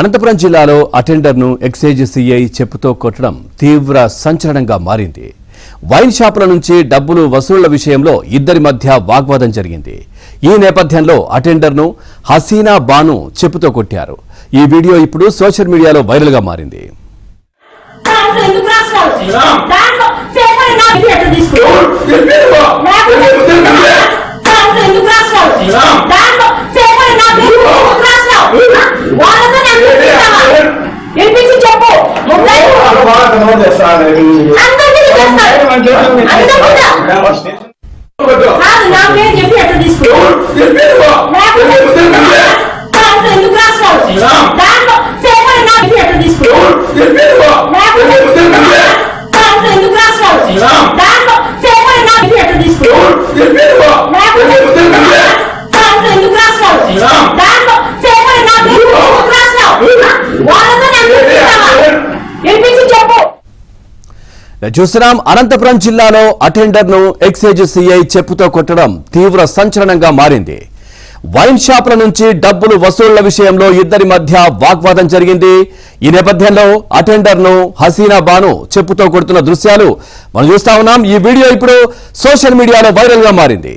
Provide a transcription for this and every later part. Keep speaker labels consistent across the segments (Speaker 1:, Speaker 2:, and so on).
Speaker 1: అనంతపురం జిల్లాలో అటెండర్ను excise CI చెప్పుతో కొట్టడం తీవ్ర సంచలనంగా మారింది. వైన్ షాపుల నుంచి డబ్బులు వసూళ్ల విషయంలో ఇద్దరి మధ్య వాగ్వాదం జరిగింది. ఈ నేపథ్యంలో అటెండర్ను హసీనా బాను చెప్పుతో కొట్టారు. ఈ వీడియో ఇప్పుడు సోషల్ మీడియాలో వైరల్ గా మారింది. చూస్తున్నాం, అనంతపురం జిల్లాలో అటెండర్ను ఎక్సైజ్ సిఐ చెప్పుతో కొట్టడం తీవ్ర సంచలనంగా మారింది. వైన్ షాపుల నుంచి డబ్బులు వసూళ్ల విషయంలో ఇద్దరి మధ్య వాగ్వాదం జరిగింది. ఈ నేపథ్యంలో అటెండర్ను హసీనా బాను చెప్పుతో కొడుతున్న దృశ్యాలు మనం చూస్తా ఉన్నాం. ఈ వీడియో ఇప్పుడు సోషల్ మీడియాలో వైరల్ గా మారింది.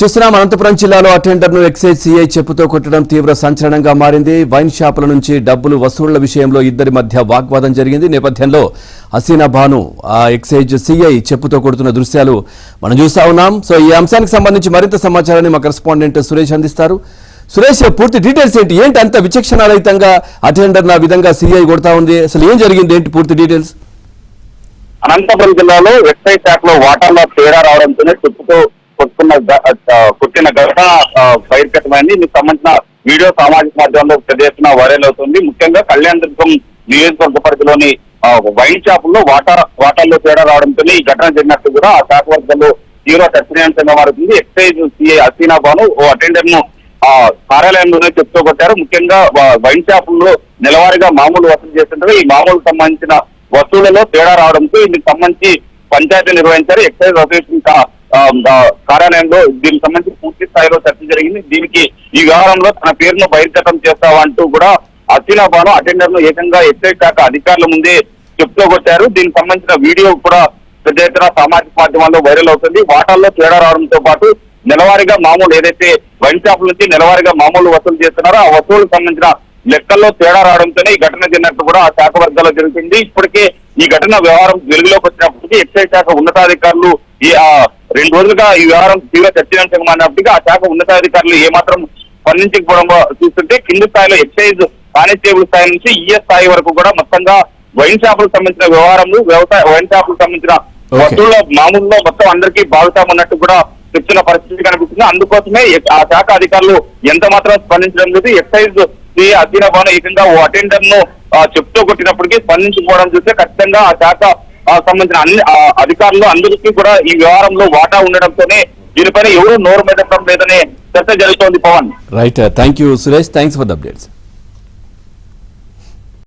Speaker 1: చూస్తున్నాం, అనంతపురం జిల్లాలో అటెండర్ను ఎక్సైజ్ సిఐ చెప్పుతో కొట్టడం తీవ్ర సంచలనంగా మారింది. వైన్ షాపుల నుంచి డబ్బులు వసూళ్ల విషయంలో ఇద్దరి మధ్య వాగ్వాదం జరిగింది. నేపథ్యంలో హసీనా బాను ఎక్సైజ్ సిఐ చెప్పుతో కొడుతున్న దృశ్యాలు మనం చూస్తా ఉన్నాం. సో ఈ అంశానికి సంబంధించి మరింత సమాచారాన్ని మా కరెస్పాండెంట్ సురేష్ అందిస్తారు. సురేష్, పూర్తి డీటెయిల్స్ ఏంటి అంత విచక్షణారహితంగా అటెండర్ నా విధంగా సిఐ కొడతా ఉంది? అసలు ఏం జరిగింది, ఏంటి పూర్తి డీటెయిల్స్?
Speaker 2: అనంతపురం జిల్లాలో ఎక్సైజ్ శాఖలో వాటాల్లో తేడా రావడంతోనే చెప్పుతో కొట్టిన ఘటన బహిర్గతమైంది. దీనికి సంబంధించిన వీడియో సామాజిక మాధ్యమంలో పెద్ద ఎత్తున వైరల్ అవుతుంది. ముఖ్యంగా కళ్యాణదుర్గం నియోజకవర్గ పరిధిలోని వైన్ షాపుల్లో వాటాల్లో తేడా రావడంతో ఈ ఘటన జరిగినట్టు కూడా ఆ శాఖ వర్గంలో తీవ్ర చర్చనీయాంశంగా మారుతుంది. ఎక్సైజ్ సిఐ హసీనా బాను ఓ అటెండర్ ను కార్యాలయంలోనే చెప్తూ కొట్టారు. ముఖ్యంగా వైన్ షాపుల్లో నెలవారీగా మామూలు వసూలు చేస్తుంటారు. ఈ మామూలు సంబంధించిన వసూళ్లలో తేడా రావడంతో ఇందుకు సంబంధించి పంచాయతీ నిర్వహించారు. ఎక్సైజ్ అసోసియేషన్ కార్యాలయంలో దీనికి సంబంధించి పూర్తి స్థాయిలో చర్చ జరిగింది. దీనికి ఈ వ్యవహారంలో తన పేరును బహిర్గతం చేస్తావంటూ కూడా హసీనా బాను అటెండర్ ను ఏకంగా ఎక్సైజ్ శాఖ అధికారుల ముందే చెప్తూ కొట్టారు. దీనికి సంబంధించిన వీడియో కూడా పెద్ద ఎత్తున సామాజిక మాధ్యమాల్లో వైరల్ అవుతుంది. వాటాల్లో తేడా రావడంతో పాటు నెలవారీగా మామూలు ఏదైతే వైన్ షాపుల నుంచి నెలవారీగా మామూలు వసూలు చేస్తున్నారో ఆ వసూలుకు సంబంధించిన లెక్కల్లో తేడా రావడంతోనే ఈ ఘటన జరిగినట్టు కూడా ఆ శాఖ వర్గాల్లో జరుగుతుంది. ఇప్పటికే ఈ ఘటన వ్యవహారం వెలుగులోకి వచ్చినప్పటికీ ఎక్సైజ్ శాఖ ఉన్నతాధికారులు ఈ 2 రోజులుగా ఈ వ్యవహారం తీవ్ర చర్చనీయాంశంగా మారినప్పటికీ ఆ శాఖ ఉన్నతాధికారులు ఏమాత్రం స్పందించకపోవడం చూస్తుంటే కింది స్థాయిలో ఎక్సైజ్ కానిస్టేబుల్ స్థాయి నుంచి ఈఎస్ స్థాయి వరకు కూడా మొత్తంగా వైన్ షాపులకు సంబంధించిన వ్యవహారంలో వైన్ షాపులకు సంబంధించిన వసూళ్ల మామూలులో మొత్తం అందరికీ బాగుతామన్నట్టు కూడా చెప్తున్న పరిస్థితి కనిపిస్తుంది. అందుకోసమే ఆ శాఖ అధికారులు ఎంత మాత్రం స్పందించడం లేదు. ఎక్సైజ్ హసీనా బాను ఏకంగా ఓ అటెండర్ ను చెప్తూ కొట్టినప్పటికీ స్పందించుకోవడం చూస్తే ఖచ్చితంగా ఆ శాఖ సంబంధించిన అన్ని అధికారులు అందరికీ కూడా ఈ వ్యవహారంలో వాటా ఉండడంతోనే దీనిపైన ఎవరు నోరు మెదపడం లేదనే చర్చ జరుగుతోంది. Pavan,
Speaker 1: right, thank you Suresh, thanks for the updates.